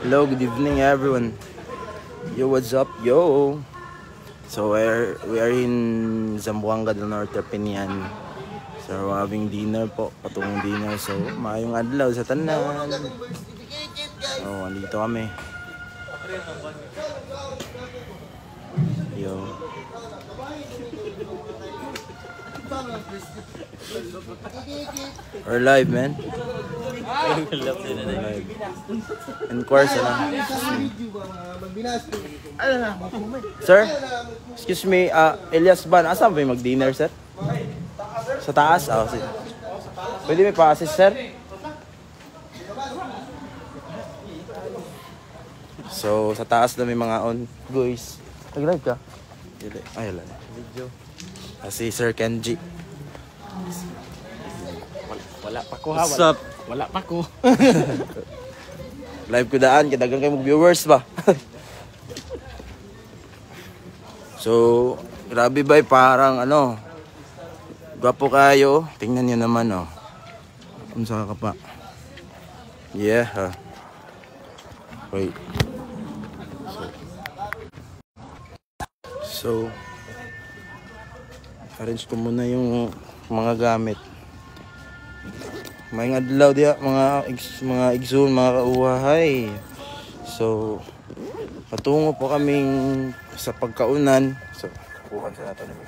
Hello, good evening everyone. Yo, what's up? Yo. So we are in Zamboanga del Norte, Pinian. So we're having dinner po, patungong dinner. So maayong adlaw sa tanan. Oh, andito kami. Yo. We're live, man. Live. And course, Sir, excuse me, Elias Ban, asan ba yung mag-dinner, sir? Sa taas? Ah, sige. Pwede may pa-assist, sir? So, sa taas na may mga on. Guys, nag-live ka? Ay, wala. Video. Si Sir Kenji. Wala pa ko ha. What's up? Wala pa ko. Live ko daan, kadagang kayo mag-viewers ba? So, grabe ba, parang ano, gwapo kayo. Tingnan nyo naman, oh. Unsa ka pa? Yeah, ha. Wait. So, arrange ko muna yung mga gamit. May adlaw dia mga igsoon, mga kauwahay. So patungo po kaming sa pagkaunan. So kuha sa nato nimo.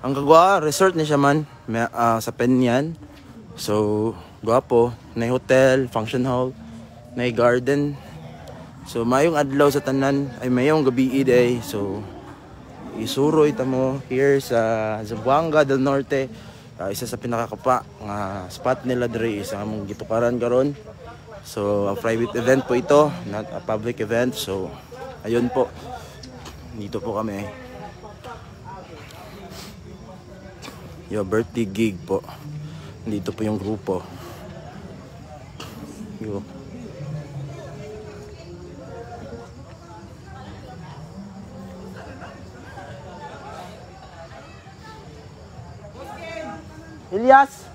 Ang kagwa resort ni siya man sa Penyan. So gwapo, na hotel, function hall, na garden. So mayong adlaw sa tanan ay mayong gabi day. So isuroy tamo here sa Zamboanga del Norte, isa sa pinakakapa nga spot nila dre, isa among gitukaran karon. So a private event po ito, not a public event. So ayun po, dito po kami. Yo, birthday gig po, dito po yung grupo. Yo. Elias.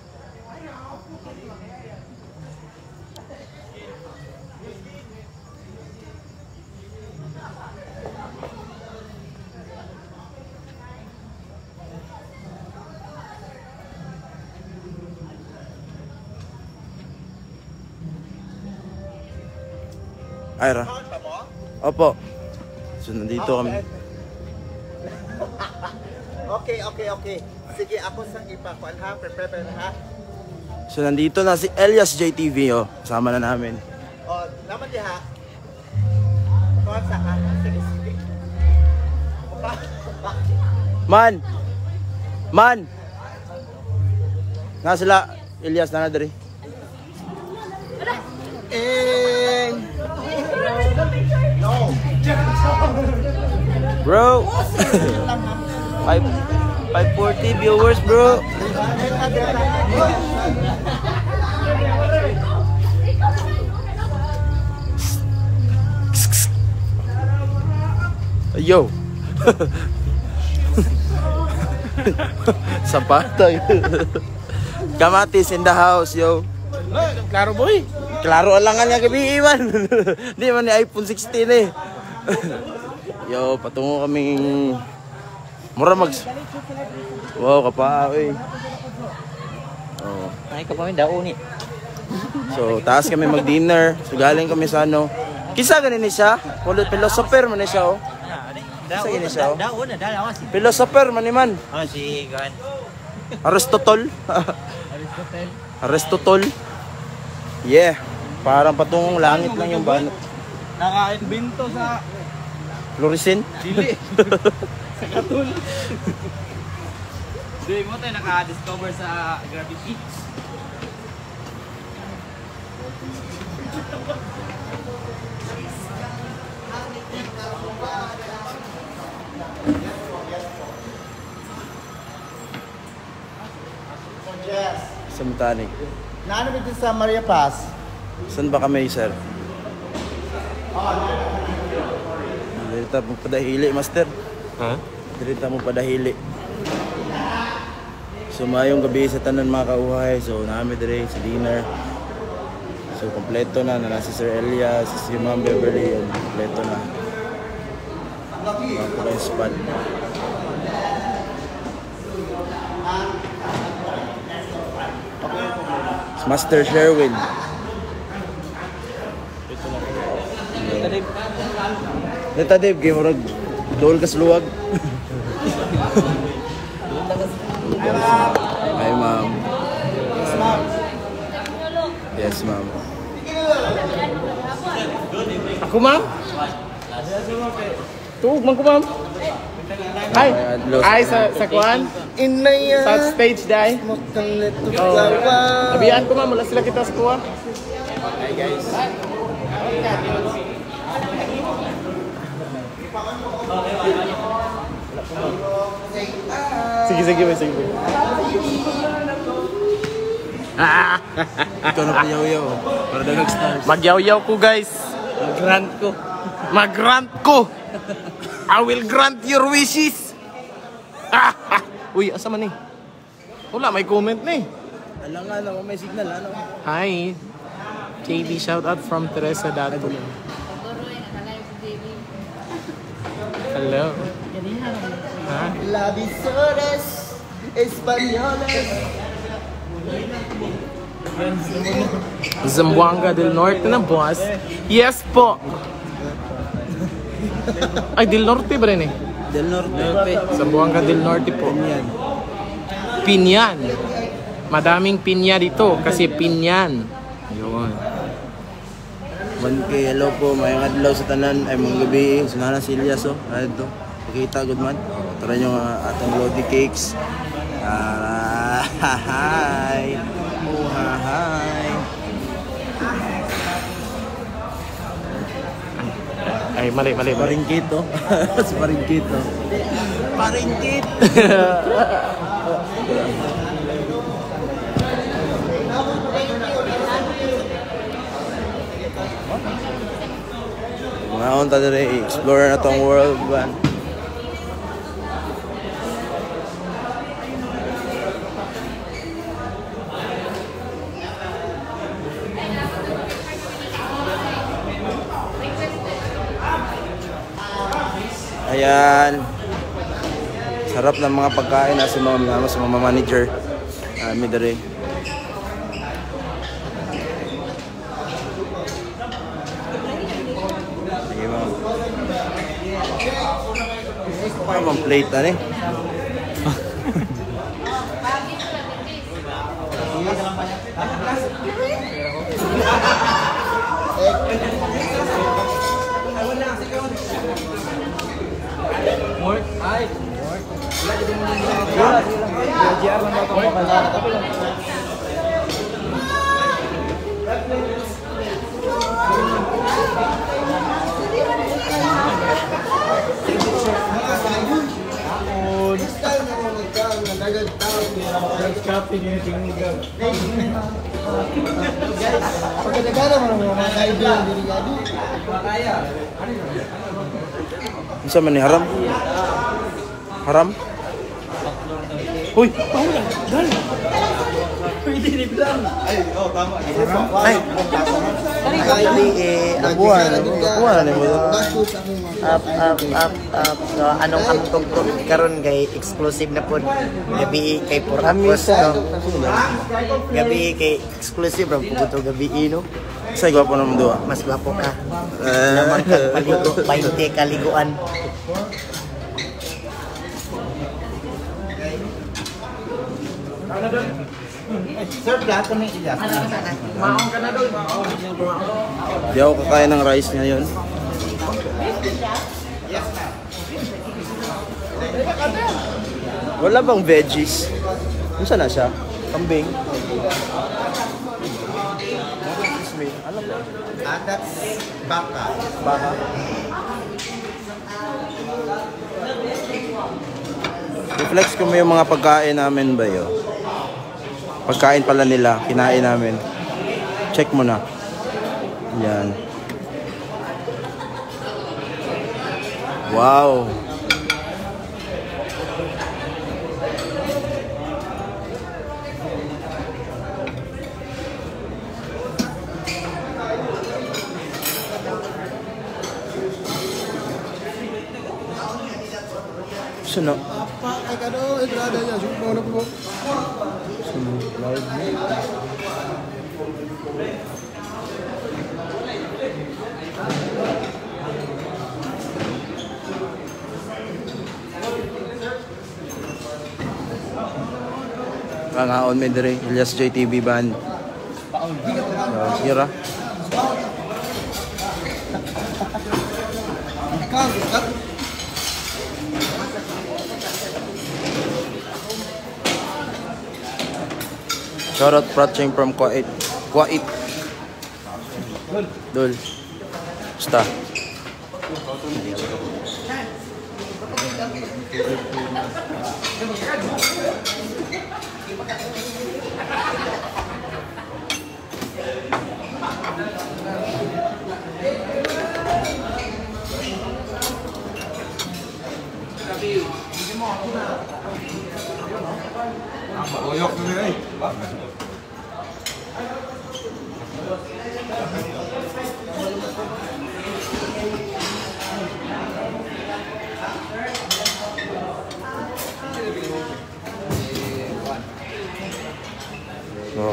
Ira. Opo. So nandito kami. Okay. Sige, ako sa ipakuan ha, prepare ha. So nandito na si Elias JTV, oh. Kasama na namin. Oh, naman di ha. Kuan sa ka. Sige. Man. Na sila Elias na diri. No. Bro. 540 viewers, bro. Yo. Sapatay. Kamatis in the house, yo. Klaro boy. Klaro alangan nga gabi man. Di man ni iPhone 16 eh. Yo, patungo kaming mura wow, kapaoy. Oh. Ay ka pa min daon ni. So, taas kami mag-dinner. So, galing kami sa ano. Kisa ganin ni siya. Philosopher man ni siya, oh. Kisa ganin siya, oh. Daon na dalawa si. Philosopher man ni man. Oh, si Gan. Aristotle. Aristotle. Yeah. Parang patungong langit lang yung banat. Naka-invento sa Florisin. dili. Sa katul. Di mo tayo naka-discover sa gravity. Yes. Sa Mutanig. Naano dito sa Maria Paz? Saan ba kami, sir? Dirita mo padahili, master. Ha? Dirita mo padahili. So mayong gabi sa tanan mga kauhay. So namin dire sa dinner. So, kompleto na si Sir Elias, si Ma'am Beverly, yun, kompleto na. Mga pala yung spot. Master Sherwin. Dito Dave, game rod. Dool ka luwag. Hi ma'am. Yes, ma'am. Yes ma'am. Ako ma'am? Tuog man ko ma'am. Hi. Hi sa kuan. Inay Sa stage dai. Mukang leto Oh. gawa. Abiyan ko ma'am, wala sila kita sa kuha. Hi guys. Sige, sige. Ikaw na payaw-yaw. Para dagang stars. Magyaw-yaw ko guys. Mag-grant ko. I will grant your wishes. Uy, asa man eh? Wala, may comment na eh. Alam nga naman, may signal, ano? Hi. KB, shout out from Teresa Dato. Hello. Ha? Lavisores Españoles. Zamboanga del Norte na boss. Yes po. Ay, del Norte ba rin eh? Del Norte. Zamboanga del Norte po. Pinyan. Madaming pinya dito kasi pinyan. Yun. 1K, hello po, mayang adlaw sa tanan, ay mga gabi, sinana si Elias, oh, ano ito, pakita, good man, tara nyo atong Lodi Cakes, hi, hi, Ay, mali. Paringkit, oh, si Paringkit, oh, Paringkit, mga unta dere explore na tong world ba. Ayan. Sarap ng mga pagkain na si mama sa mga manager. Mi dere. Ano bang plate na eh? Pagkatagana mo naman mga kaibigan delikado. Isa man ni Haram? Haram? Uy! Ay! Abuan ni mo. Up. So, anong amtog ko karon kay exclusive na po. Gabi kay Puramos, no? Gabi kay exclusive ra po to gabi no. Say gwapo naman duha. Mas gwapo ka. Naman kag paligo 20 kaliguan. Sir, plato ng ilas. Maong ka na doon. Di ako kakain ng rice ngayon. Wala bang veggies? Saan na siya? Kambing? Ano ba? That's baka. Baka? I-flex ko mo yung mga pagkain namin ba yun? Pagkain pala nila, kinain namin. Check mo na. Yan. Wow! Isa na. Ay kado, entrada niya. Sumo na po. Pangaon may dire. Elias JTV Band. Hira. Shoutout Pratching from Kuwait. Kuwait. Dul. Basta. Oyok na rin. So,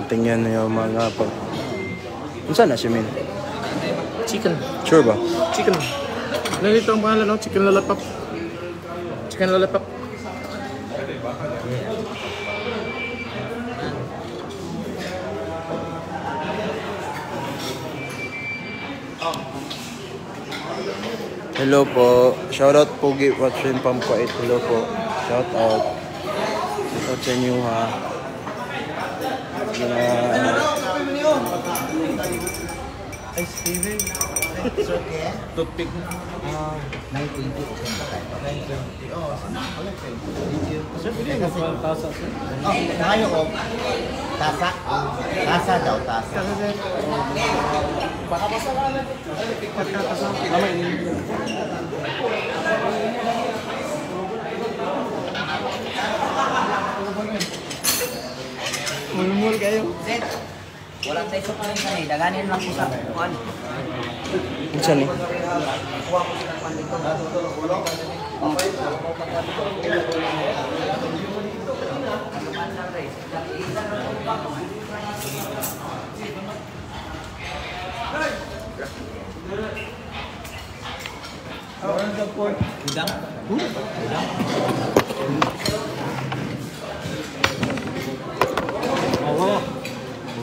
tingnan niyo mga pag... Saan na si Min? Chicken. Sure ba? Chicken. Nandito ang pangalan, no? Chicken lollipop. Chicken lollipop. Hello po. Shoutout Pogi watching from Kuwait. Hello po. Shoutout. Shoutout sa inyo ha. Ay, Steven. Sir, kaya? Toothpick. 920 okay na tayo. 920. Oh, thank you. Sir, pwede mo pa tasa, sir? Oh, ngayon ko. Tasa. Tasa daw, tasa. Baka masalanan. Tama yun. Mulmul kayo. Walang tayo sa paling kanay, daganin lang po sa kuan. Saan ni? Udang? Udang? Oo.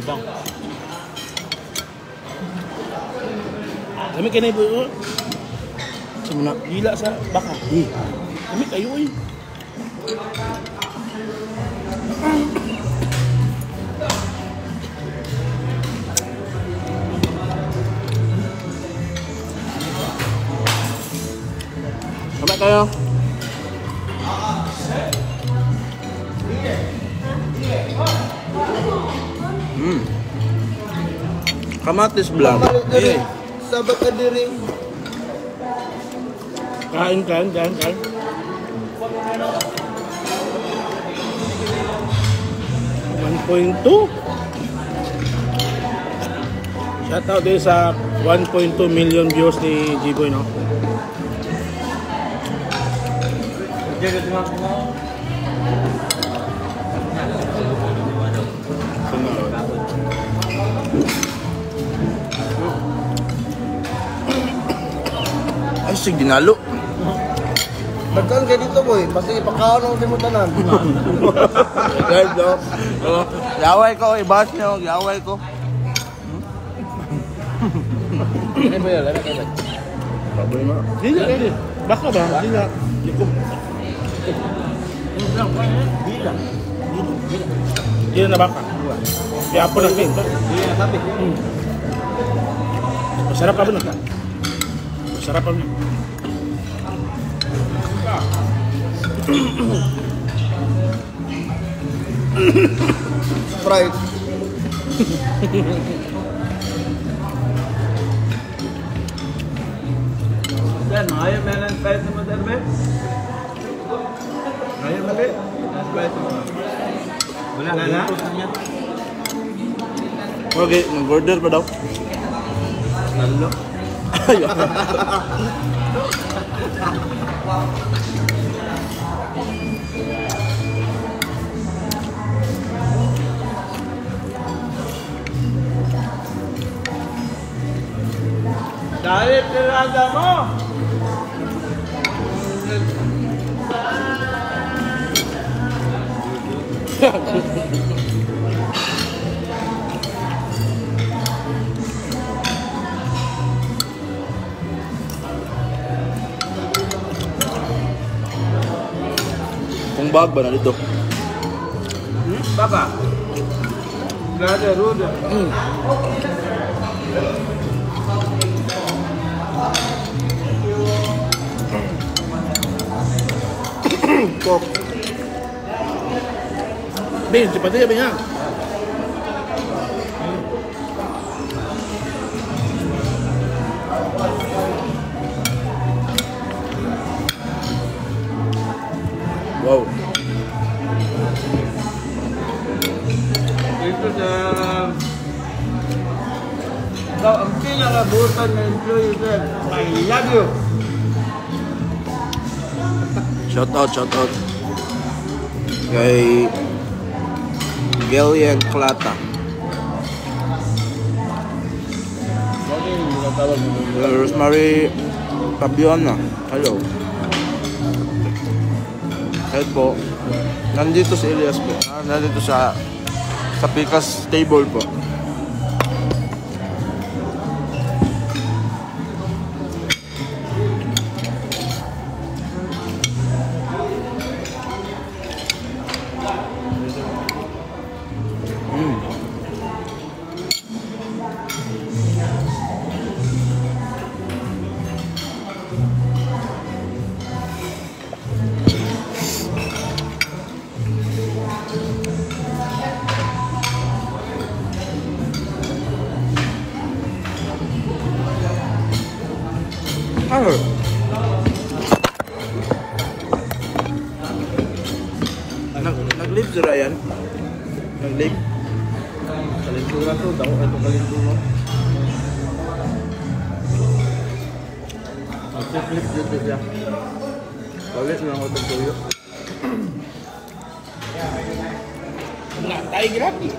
Udang. Kami kanay po. Saan na? Gila sa baka. Kami kayo eh. Sabay kayo. Kamatis vlog. Sabat ka diri. Kain. 1.2. Shoutout din sa 1.2 million views ni G-Boy, no? Ay, sig dinalo. Magkaan ka dito, boy. Basta ipakaon ang simutanan. Guys, no? Yaway ko, i-bash nyo. Yaway ko. Ano ba yun? Ano ba? Problema. Dila. Baka ba? Dila. Dila na baka. Kaya po na king. Masarap pa ba na? Masarap pa ba? Sprite. Yan, ayaw mo ng spice mo, Derbe? Ayaw mo, Derbe? Spice mo. Wala na? Okay, nag-order pa daw. Lalo. Balik tirada mo! Kung bag ba na dito? Papa! Gada, ruda. Kok. Ben, cepat aja banyak. Wow. Ito sa... Ikaw ang pinakabutan na employee, sir. I love you. Shout out kay Gelian Klata. Bakit yung tinatawag mo? Rosemary Fabiana. Hello. Hello po. Nandito si Elias po. Nandito sa Picas table po. Nag-live si Ryan? Nag-live? Kalintura to, daw ito kalintura. Mag-flip dito siya. Bawis na ako itong tuyo. Wala tayo grabe.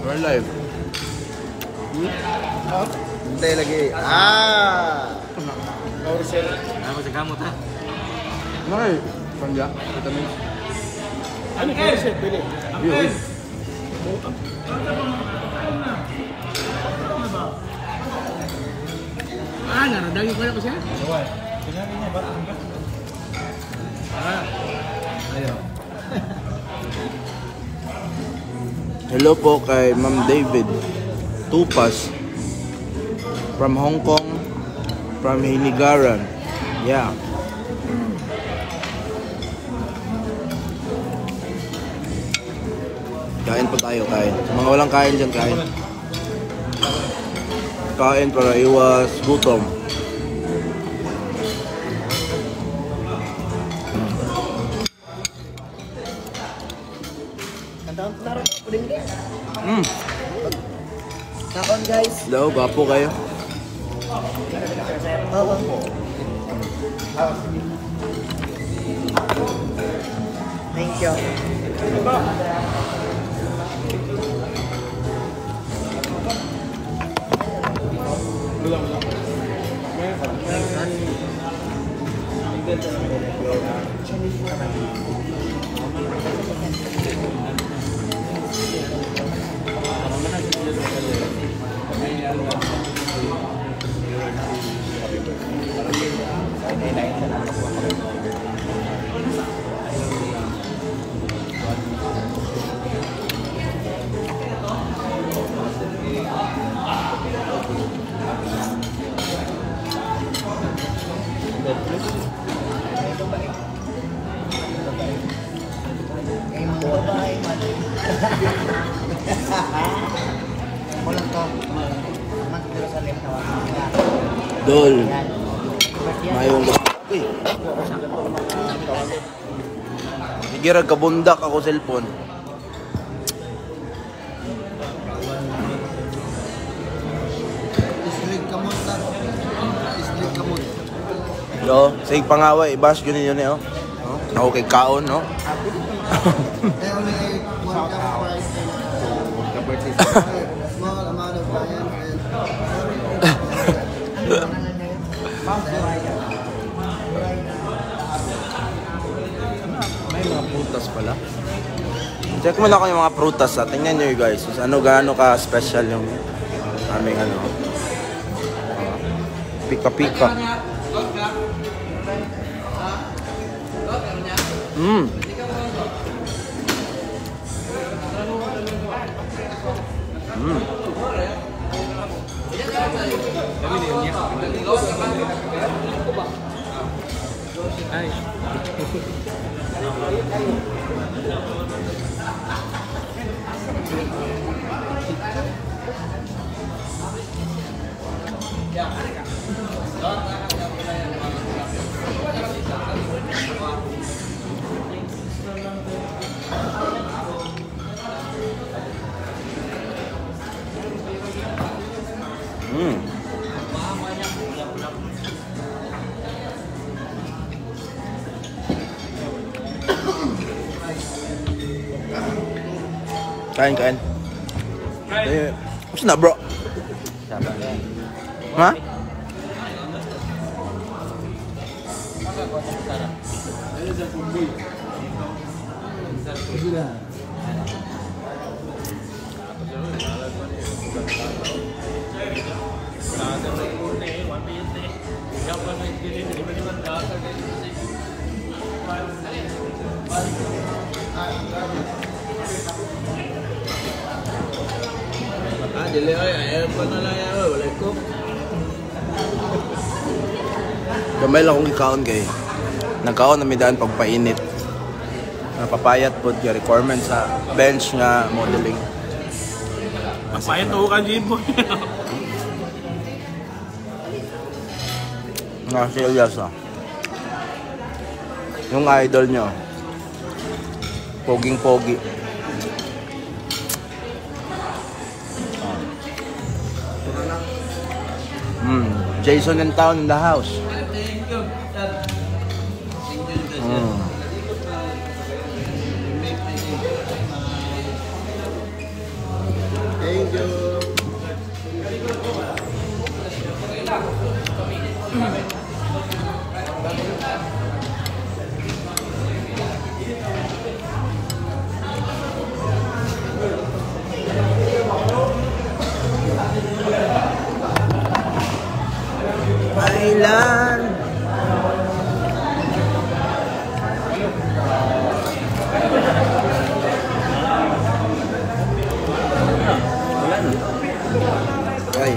We're live. Hintay lagi. Ah! Ako sa kamot ha? Nakay, panja, vitamin. Ano kaya siya? Bili. Yun. Ah, naradagin ko na ko siya? Hello po kay Ma'am David Tupas from Hong Kong, from Hinigaran. Yeah. Kain po tayo, kain. Sa mga walang kain dyan, kain. Kain para iwas gutom. Nakon guys. Hello, gwapo kayo. Thank you. Dol. Mayong uy. Higirag kabundak ako cellphone. Islig kamot na. Islig kamot. Yo, sige pangaway, ibas yun yun eh, oh. Ako kay kaon, no? only ate one cup of rice and small amount of viand and May mga prutas pala. Check mo lang ko yung mga prutas. Tingnan nyo guys. Ano gaano ka special yung aming ano. Pika-pika. Mm. Mm. Mm. Kain. What's na bro? Ha? Dili ay aircon na lang yan, wala ko. Gamay lang akong ikaon kay nagkaon na midaan pagpainit. Napapayat po yung requirement sa bench nga modeling. Papayat ako ka, Jimbo. Nga si Elias ah. Yung idol nyo. Poging-pogi. Jason in town in the house. thank you. Island. Ay.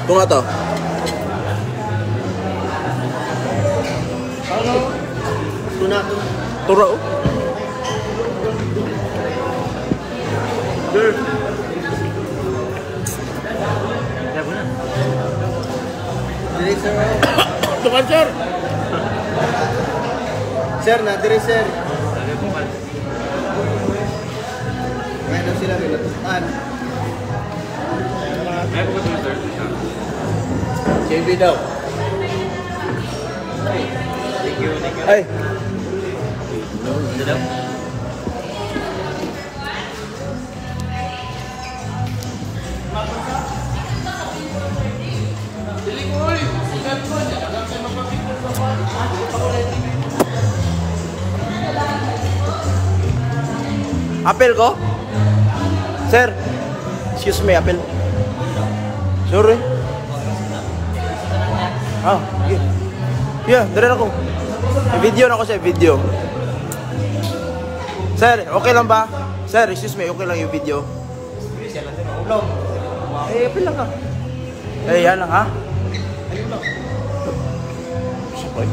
Ito nga to. Tuna. Tura oh. Dili sir. Ito ka sir. Sir, na diri sir. Ngayon na sila pinatutan. JB daw. Ay. Apel ko? Sir, excuse me, apel. Sorry. Ah, yeah. Yeah, dali ako. Video na ako sa video. Sir, okay lang ba? Sir, excuse me, okay lang yung video. Eh, apel lang ka. Eh, yan lang ha? Hoy.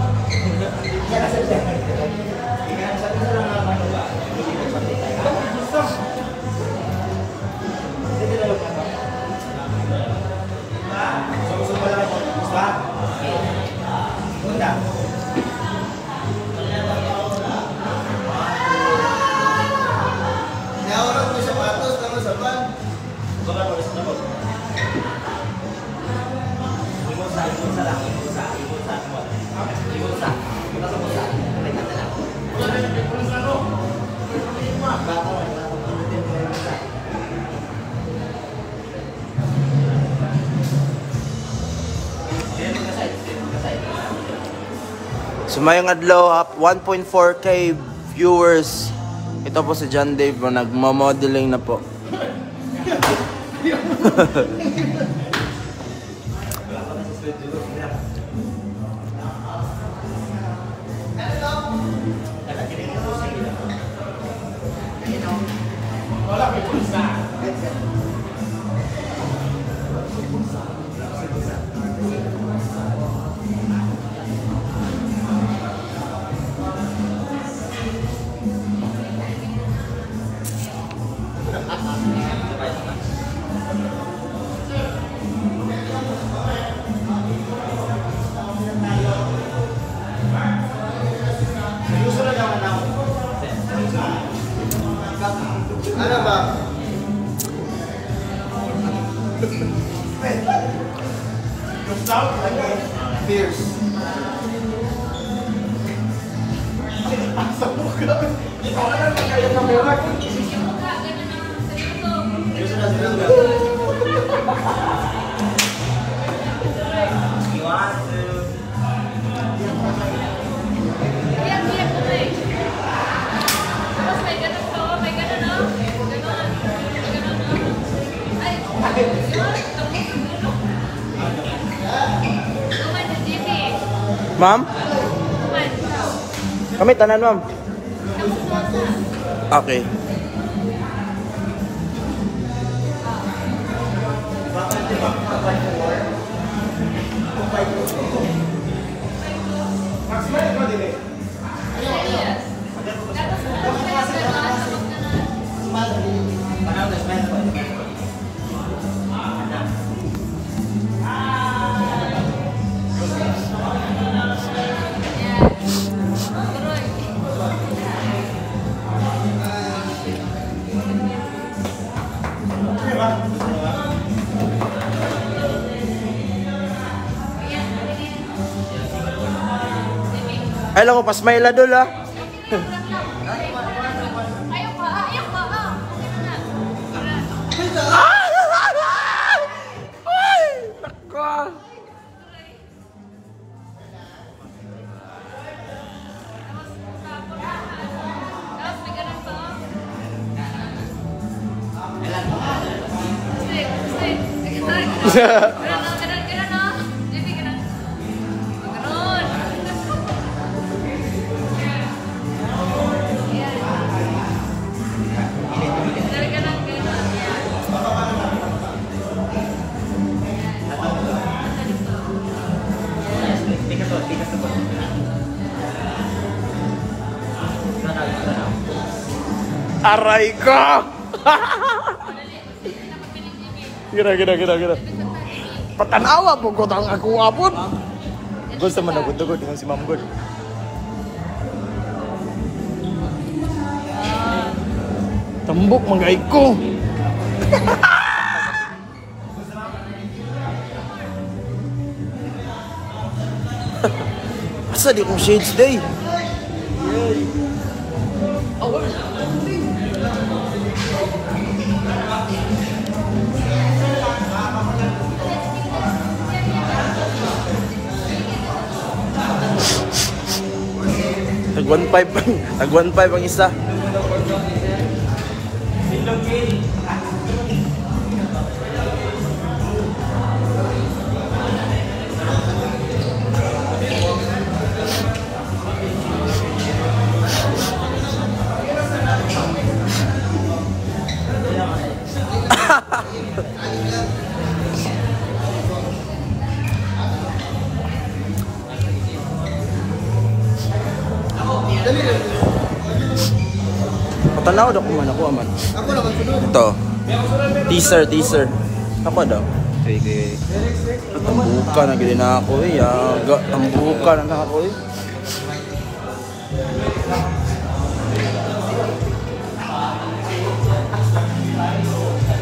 Sumayong adlaw, 1.4k viewers. Ito po si John Dave, nagmo-modeling na po. Ano ba? Fierce. Ma'am? Kami tanan, ma'am. Okay. Ay lang ko, pasmay ladol ah. Ay, nako. Aray ko! Gira. Patanawa po ko tang ako apon. Gusto man nagud-dugod dengan si Ma'am God. Tambok manggay ko. Asa di kong shades day? Tag 1.5 ang isa. Tanaw daw ko man ako man. Ako naman sunod. Ito. Teaser. Ako daw. Tambuka na gini na ako eh. Tambuka na ako eh.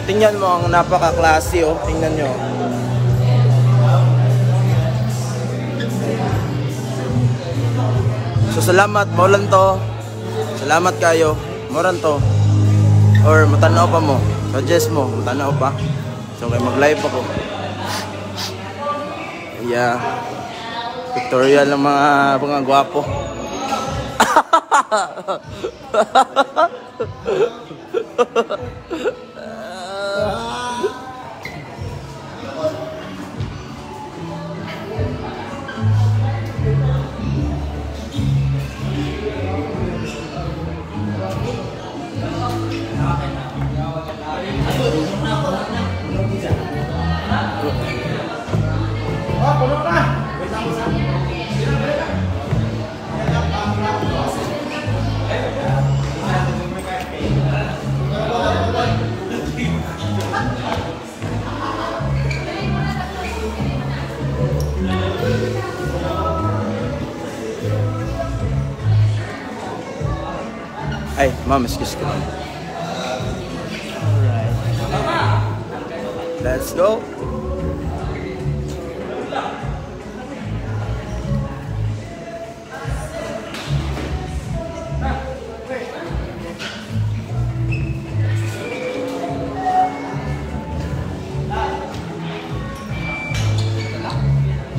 Tingnan mo ang napaka-classy oh. Tingnan nyo. So salamat, maulan to. Salamat kayo. Moran to. Or matanaw pa mo. Suggest mo, matanaw pa. So kaya mag-live ako. Yeah. Pictorial ng mga gwapo. Ay, ma'am, excuse ko. Alright. Let's go.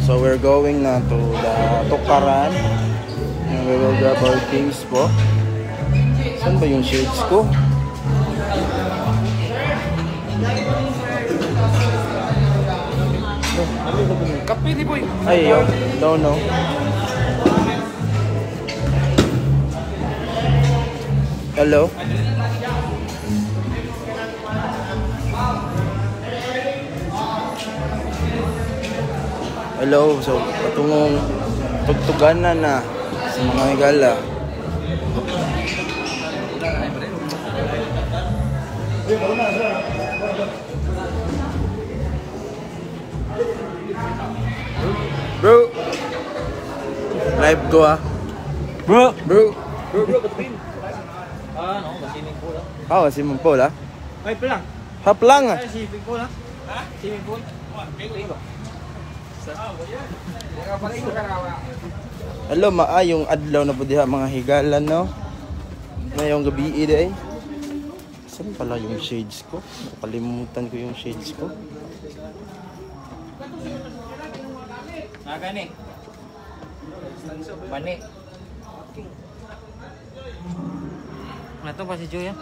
So we're going na to the Tukaran. And we will grab our things po. Saan ba yung shades ko? Kape di boy. Ay, yo. Don't know. Hello? Hello. So, patungong tugtugan na sa mga higala. Bro, live ko ah. Bro. Katin. No, swimming pool ah. Oh, swimming pool ah. Ay, pelang. Hap lang ah. Ay, swimming pool ah. Ha? Swimming pool. Pingo. Hello, maayong adlaw na po diha mga higalan no. Ngayong gabi ide. Saan pala yung shades ko? Nakalimutan ko yung shades ko. Gani. Bani. Nato pa si Joy ah.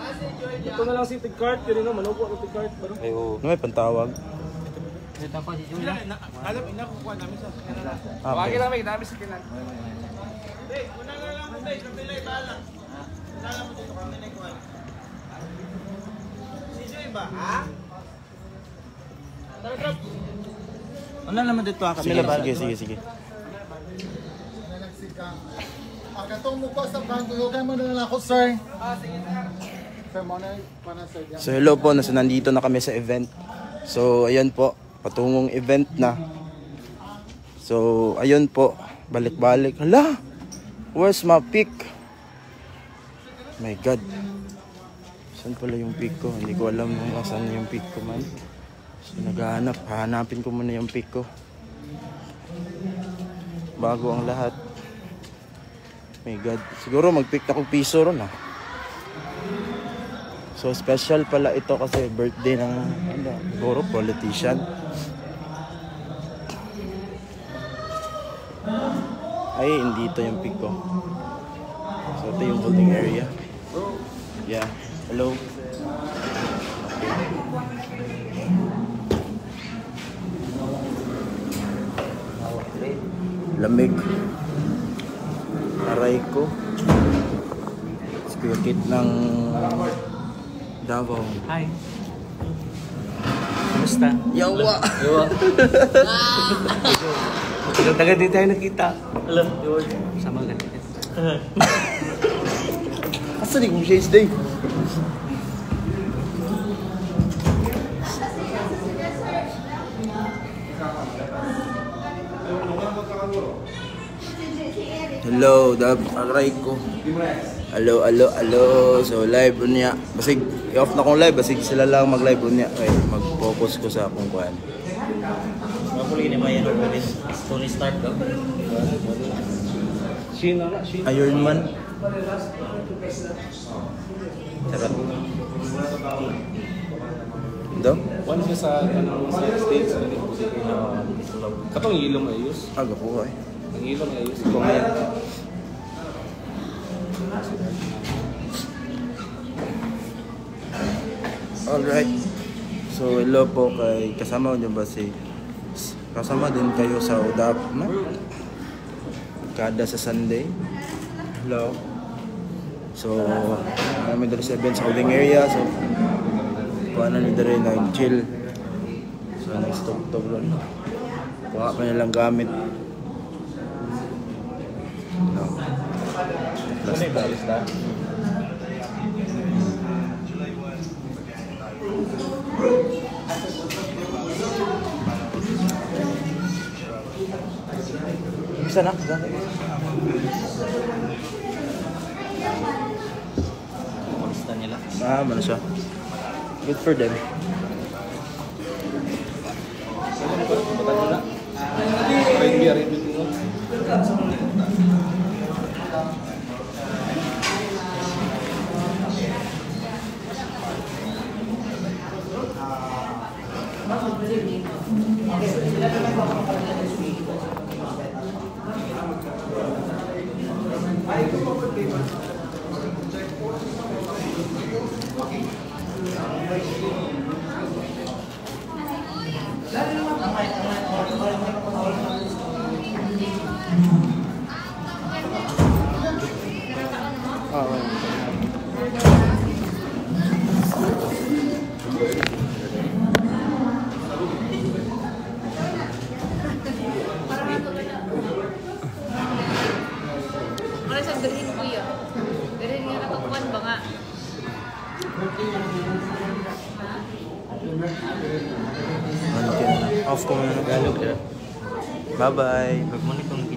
Ito na lang si Tigkart. Yun na, manupo ng Tigkart. Ay, oo. Ano may pantawag? Nato pa si Joy ah. Alam, inakukuha namin sa kanila. Okay. lang, may dami sa kinan. Ano naman dito ah? Sige. Ang katong mukha sa pangtulugan mo na lang ako, sir. So hello po, nandito na kami sa event. So ayan po, patungong event na. So ayun po, balik-balik. Hala, where's my pick? My God. Saan pala yung pick ko? Hindi ko alam kung saan yung pick ko man. So naghahanap, hahanapin ko muna yung pick ko. Bago ang lahat. My God. Siguro mag-pick na kong piso ron ah. So special pala ito kasi birthday ng siguro politician. Ay, hindi ito yung pick ko. So ito yung holding area. Yeah. Hello. Lamig. Aray ko. Spikit ng Davao. Hi. Kumusta? Yawa! Ilang taga din tayo nakita. Alam, sama ganito. Asa di kong shades day? Hello, dab, agray ko. Hello. So live unya. Basig i-off na kong live, basig sila lang mag-live unya. Kay mag-focus ko sa akong kuan. Mapuli ni Mayan Tony Stark daw. Iron Man. Sarap. Daw? One siya sa States. Katong ilong ayos. Aga ko ay. Ang ilong ayos. Alright. So hello po kay kasama niyo ba si kasama din kayo sa UDAP na? Kada sa Sunday. Hello. So kami dito sa event sa holding area. So paano ni dere nag-chill. So nag-stop ron. Kuha pa nilang gamit. No. Ano yung balis na? Bisa na? Kamusta nila? Ano siya? Good for them. Batan mo na. Ring beer rin dito. Wala sa berhin ko yun. Berhin nga nakakwan ba nga? Off ko muna. Bye-bye. Huwag mo na itong